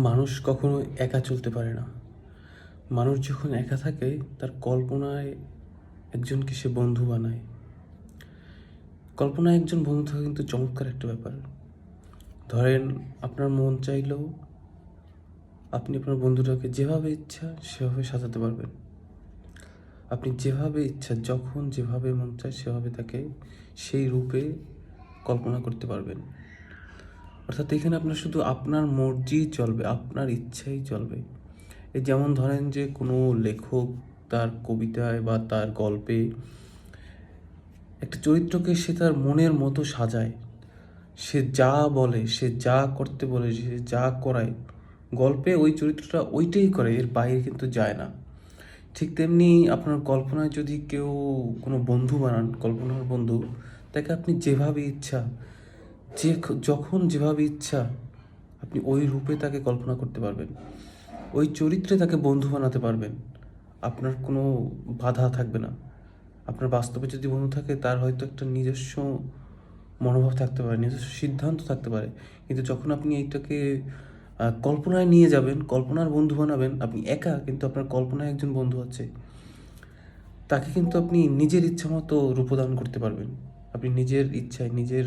মানুষ কখনো একা চলতে পারে না। মানুষ যখন একা থাকে তার কল্পনায় একজনকে সে বন্ধু বানায়। কল্পনায় একজন বন্ধু থাকা কিন্তু চমৎকার একটা ব্যাপার। ধরেন আপনার মন চাইলেও আপনি আপনার বন্ধুটাকে যেভাবে ইচ্ছা সেভাবে সাজাতে পারবেন। আপনি যেভাবে ইচ্ছা যখন যেভাবে মন চায় সেভাবে তাকে সেই রূপে কল্পনা করতে পারবেন। অর্থাৎ এখানে আপনার শুধু আপনার মর্জিই চলবে, আপনার ইচ্ছাই চলবে। এই যেমন ধরেন যে কোনো লেখক তার কবিতায় বা তার গল্পে একটা চরিত্রকে সে তার মনের মতো সাজায়। সে যা বলে, সে যা করতে বলে, সে যা করায়, গল্পে ওই চরিত্রটা ওইটাই করে, এর বাইরে কিন্তু যায় না। ঠিক তেমনি আপনার কল্পনায় যদি কেউ কোনো বন্ধু বানান, কল্পনার বন্ধু, তাকে আপনি যেভাবে ইচ্ছা, যে যখন যেভাবে ইচ্ছা আপনি ওই রূপে তাকে কল্পনা করতে পারবেন, ওই চরিত্রে তাকে বন্ধু বানাতে পারবেন। আপনার কোনো বাধা থাকবে না। আপনার বাস্তবে যদি বন্ধু থাকে তার হয়তো একটা নিজস্ব মনোভাব থাকতে পারে, নিজস্ব সিদ্ধান্ত থাকতে পারে, কিন্তু যখন আপনি এইটাকে কল্পনায় নিয়ে যাবেন, কল্পনার বন্ধু বানাবেন, আপনি একা কিন্তু আপনার কল্পনায় একজন বন্ধু আছে, তাকে কিন্তু আপনি নিজের ইচ্ছা মতো রূপদান করতে পারবেন। আপনি নিজের ইচ্ছায় নিজের